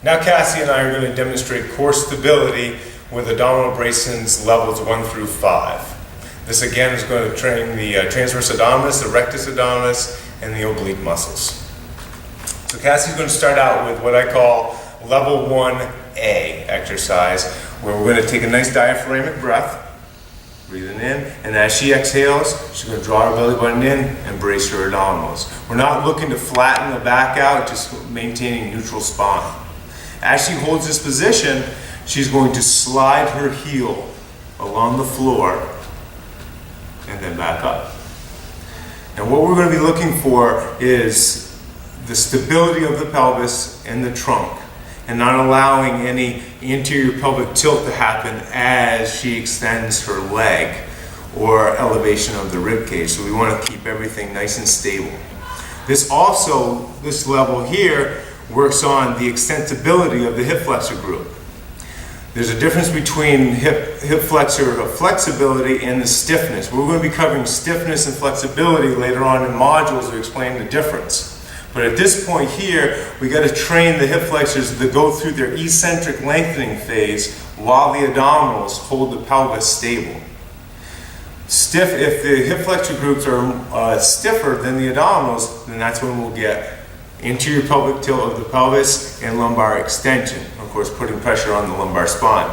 Now Cassie and I are going to demonstrate core stability with abdominal bracings levels 1 through 5. This again is going to train the transverse abdominis, the rectus abdominis, and the oblique muscles. So Cassie's going to start out with what I call level 1A exercise, where we're going to take a nice diaphragmatic breath, breathing in, and as she exhales, she's going to draw her belly button in and brace her abdominals. We're not looking to flatten the back out, just maintaining neutral spine. As she holds this position, she's going to slide her heel along the floor and then back up. And what we're going to be looking for is the stability of the pelvis and the trunk, and not allowing any anterior pelvic tilt to happen as she extends her leg or elevation of the rib cage. So we want to keep everything nice and stable. This level here works on the extensibility of the hip flexor group. There's a difference between hip flexor flexibility and the stiffness. We're going to be covering stiffness and flexibility later on in modules to explain the difference. But at this point here, we got to train the hip flexors to go through their eccentric lengthening phase while the abdominals hold the pelvis stable. If the hip flexor groups are stiffer than the abdominals, then that's when we'll get anterior pelvic tilt of the pelvis and lumbar extension, of course putting pressure on the lumbar spine.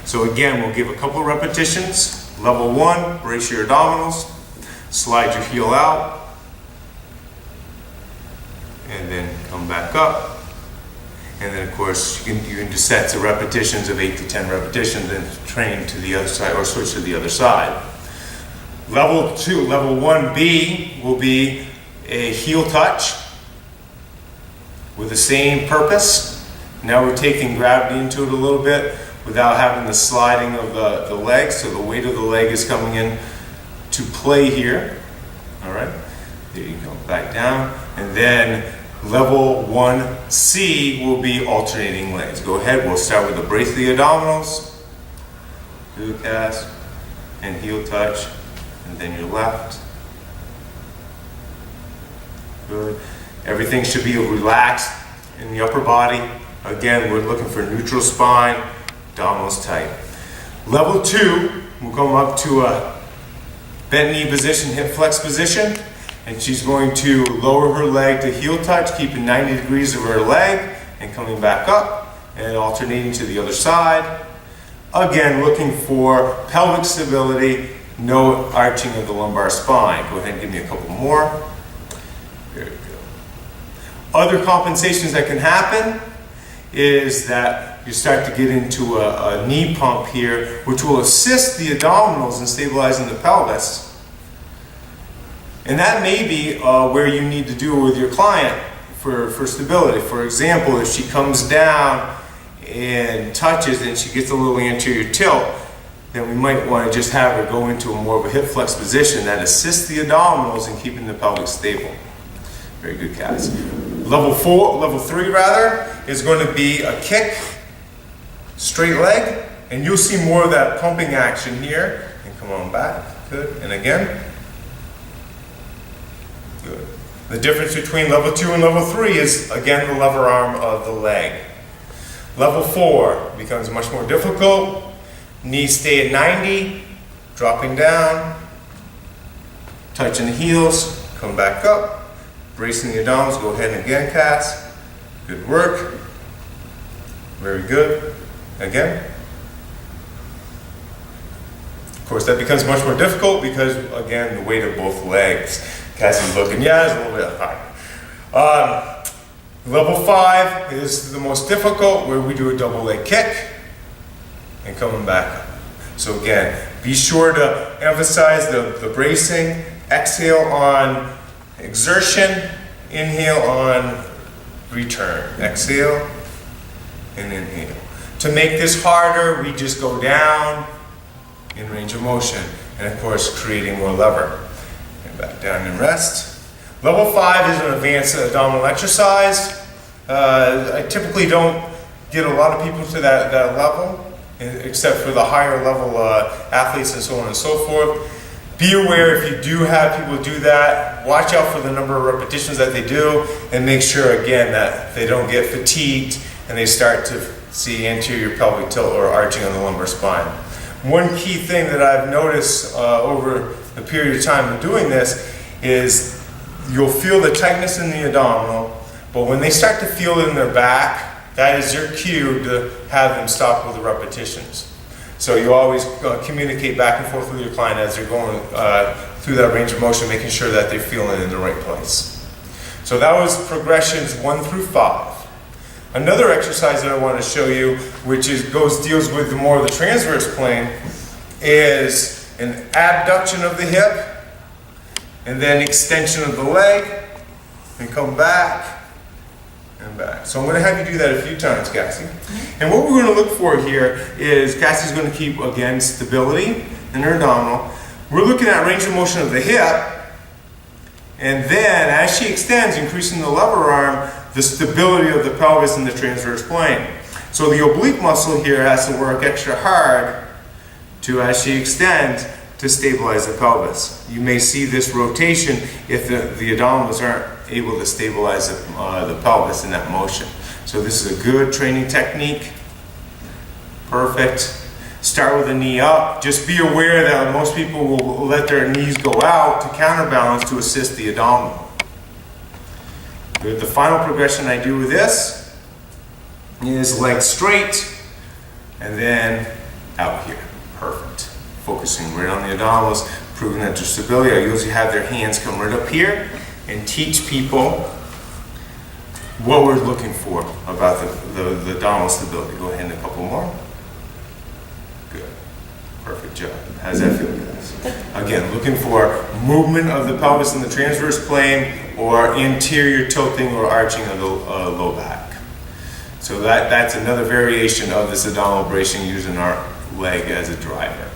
So again, we'll give a couple repetitions. Level 1, brace your abdominals, slide your heel out, and then come back up. And then of course you can do sets of repetitions of 8 to 10 repetitions and train to the other side or switch to the other side. Level 2, level 1B will be a heel touch with the same purpose. Now we're taking gravity into it a little bit without having the sliding of the legs, so the weight of the leg is coming in to play here. All right, there you go, back down. And then level 1C will be alternating legs. Go ahead, we'll start with the brace of the abdominals, do a cast, and heel touch, and then your left. Good. Everything should be relaxed in the upper body. Again, we're looking for neutral spine, abdominals tight. Level 2, we'll come up to a bent knee position, hip flex position, and she's going to lower her leg to heel touch, keeping 90 degrees of her leg, and coming back up, and alternating to the other side. Again, looking for pelvic stability, no arching of the lumbar spine. Go ahead and give me a couple more. There we go. Other compensations that can happen is that you start to get into a knee pump here, which will assist the abdominals in stabilizing the pelvis. And that may be where you need to do it with your client for stability. For example, if she comes down and touches and she gets a little anterior tilt, then we might want to just have her go into a more of a hip flex position that assists the abdominals in keeping the pelvis stable. Very good, Cass. Level 3 is going to be a kick, straight leg, and you'll see more of that pumping action here. And come on back, good, and again. Good. The difference between level 2 and level 3 is, again, the lever arm of the leg. Level 4 becomes much more difficult. Knees stay at 90, dropping down, touching the heels, come back up, bracing the abdominals. Go ahead and again, Cass. Good work. Very good. Again. Of course, that becomes much more difficult because, again, the weight of both legs. Cassie's looking, yeah, it's a little bit high. Level 5 is the most difficult, where we do a double leg kick and coming back up. So again, be sure to emphasize the bracing. Exhale on exertion, inhale on return. Exhale and inhale. To make this harder, we just go down in range of motion, and of course creating more lever. And back down and rest. Level 5 is an advanced abdominal exercise. I typically don't get a lot of people to that level, except for the higher level athletes and so on and so forth. Be aware if you do have people do that, watch out for the number of repetitions that they do, and make sure again that they don't get fatigued and they start to see anterior pelvic tilt or arching on the lumbar spine. One key thing that I've noticed over the period of time of doing this is you'll feel the tightness in the abdominal, but when they start to feel it in their back, that is your cue to have them stop with the repetitions. So you always communicate back and forth with your client as they're going through that range of motion, making sure that they're feeling it in the right place. So that was progressions 1 through 5. Another exercise that I want to show you, which deals with more of the transverse plane, is an abduction of the hip, and then extension of the leg, and come back and back. So I'm going to have you do that a few times, Cassie. And what we're going to look for here is Cassie's going to keep, again, stability in her abdominal. We're looking at range of motion of the hip, and then as she extends, increasing the lever arm, the stability of the pelvis in the transverse plane. So the oblique muscle here has to work extra hard to, as she extends, to stabilize the pelvis. You may see this rotation if the abdominals aren't able to stabilize the pelvis in that motion. So this is a good training technique. Perfect. Start with the knee up. Just be aware that most people will let their knees go out to counterbalance to assist the abdominal. Good. The final progression I do with this is leg straight and then out here. Perfect. Focusing right on the abdominals, proving that there's stability. I usually have their hands come right up here and teach people what we're looking for about the abdominal stability. Go ahead and a couple more. Good. Perfect job. How does that feel, guys? Again, looking for movement of the pelvis in the transverse plane or anterior tilting or arching of the low back. So that's another variation of this abdominal bracing using our leg as a driver.